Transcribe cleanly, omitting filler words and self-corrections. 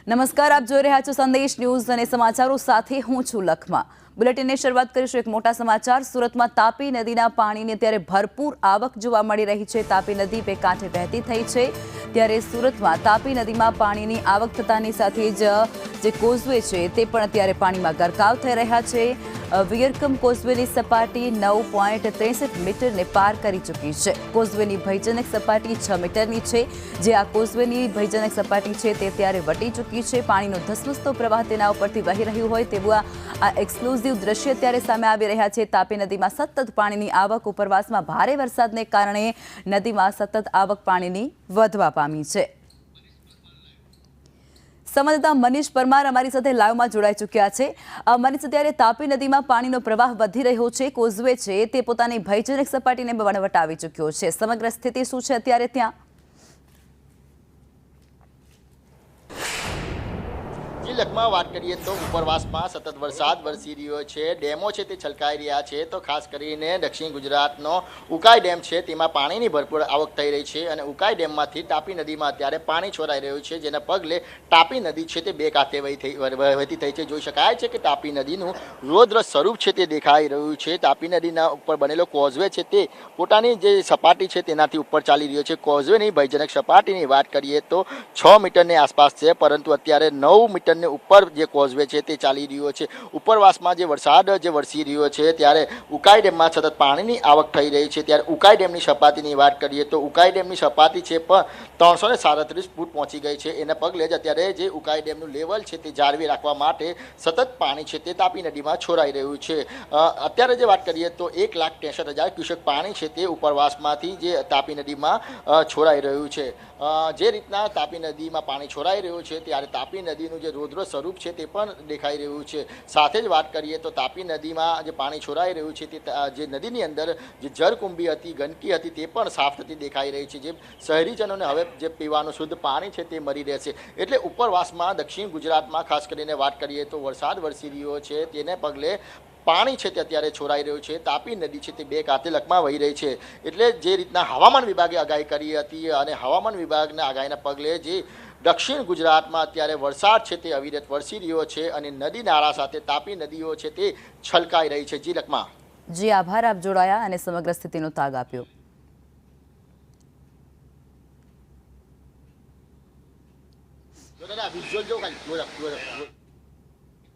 નમસ્કાર, આપ જોઈ રહ્યા છો સંદેશ ન્યૂઝ અને સમાચારો સાથે હું છું લખમા। બુલેટિનની શરૂઆત કરીશું એક મોટા સમાચાર। સુરતમાં તાપી નદીના પાણીની અત્યારે ભરપૂર આવક જોવા મળી રહી છે। તાપી નદી બે કાંઠે વહેતી થઈ છે, ત્યારે સુરતમાં તાપી નદીમાં પાણીની આવક થતાની સાથે જ જે કોઝવે છે તે પણ અત્યારે પાણીમાં ગરકાવ થઈ રહ્યા છે। વિયરકમ કોઝવેની સપાટી 9.63 મીટરને પાર કરી ચૂકી છે। કોઝવેની ભયજનક સપાટી 6 મીટરની છે। જે આ કોઝવેની ભયજનક સપાટી છે તે ત્યારે વટી ચૂકી છે। પાણીનો ધસમસતો પ્રવાહ તેના ઉપરથી વહી રહ્યું હોય તેવું આ એક્સક્લુઝિવ દ્રશ્ય ત્યારે સામે આવી રહ્યા છે। તાપી નદીમાં સતત પાણીની આવક, ઉપરવાસમાં ભારે વરસાદને કારણે નદીમાં સતત આવક પાણીની વધવા પામી છે। સંવાદદાતા મનીષ પરમાર અમારી સાથે લાઈવમાં જોડાઈ ચૂક્યા છે। મનીષ, અત્યારે તાપી નદીમાં પાણીનો પ્રવાહ વધી રહ્યો છે, કોઝવે છે તે પોતાની ભયજનક સપાટીને વટાવી ચૂક્યો છે। સમગ્ર સ્થિતિ શું છે અત્યારે ત્યાં? લખમાં વાત કરીએ તો ઉપરવાસમાં સતત વરસાદ વરસી રહ્યો છે, ડેમો છે તે છલકાઈ રહ્યા છે। તો ખાસ કરીને દક્ષિણ ગુજરાતનો ઉકાઈ ડેમ છે તેમાં પાણીની ભરપૂર આવક થઈ રહી છે અને ઉકાઈ ડેમમાંથી તાપી નદીમાં અત્યારે પાણી છોડાઈ રહ્યું છે, જેના પગલે તાપી નદી છે તે બે કાંઠે વહેતી થઈ છે। જોઈ શકાય છે કે તાપી નદીનું રૌદ્ર સ્વરૂપ છે તે દેખાઈ રહ્યું છે। તાપી નદીના ઉપર બનેલો કોઝવે છે તે પોતાની જે સપાટી છે તેનાથી ઉપર ચાલી રહ્યો છે। કોઝવેની ભયજનક સપાટીની વાત કરીએ તો 6 મીટરની આસપાસ છે, પરંતુ અત્યારે 9 મીટર ઉપર જે કોઝવે છે તે ચાલી રહ્યો છે। ઉપરવાસમાં જે વરસાદ વરસી રહ્યો છે ત્યારે ઉકાઈ ડેમમાં સતત પાણીની આવક થઈ રહી છે। ત્યારે ઉકાઈ ડેમની સપાટીની વાત કરીએ તો ઉકાઈ ડેમની સપાટી છે પણ 337 ફૂટ પહોંચી ગઈ છે। એના પગલે જ અત્યારે જે ઉકાઈ ડેમનું લેવલ છે તે જાળવી રાખવા માટે સતત પાણી છે તે તાપી નદીમાં છોડાઈ રહ્યું છે। અત્યારે જે વાત કરીએ તો 1,63,000 ક્યુસેક પાણી છે તે ઉપરવાસમાંથી જે તાપી નદીમાં છોડાઈ રહ્યું છે। જે રીતના તાપી નદીમાં પાણી છોડાઈ રહ્યું છે ત્યારે તાપી નદીનું જે રૌદ્ર સ્વરૂપ છે તે પણ દેખાઈ રહ્યું છે। સાથે જ વાત કરીએ તો તાપી નદીમાં જે પાણી છોડાઈ રહ્યું છે તે જે નદીની અંદર જે જળકુંભી હતી, ગંદકી હતી તે પણ સાફ થતી દેખાઈ રહી છે। જે શહેરીજનોને હવે જે પીવાનું શુદ્ધ પાણી છે તે મળી રહેશે। એટલે ઉપરવાસમાં દક્ષિણ ગુજરાતમાં ખાસ કરીને વાત કરીએ તો વરસાદ વરસી રહ્યો છે, તેને પગલે પાણી છે તે અત્યારે છોડાઈ રહ્યું છે। તાપી નદી છે તે બે કાંઠે લકમાં વહી રહી છે। એટલે જે રીતના હવામાન વિભાગે આગાહી કરી હતી અને હવામાન વિભાગના આગાહીના પગલે જે દક્ષિણ ગુજરાતમાં અત્યારે વરસાદ છે તે અવિરત વરસી રહ્યો છે અને નદી નાળા સાથે તાપી નદીઓ છે તે છલકાઈ રહી છે। જી લકમા। જી આભાર, આપ જોડાયા અને સમગ્ર સ્થિતિનો તાગ આપ્યો। જો દાદા વિઝ્યુઅલ જો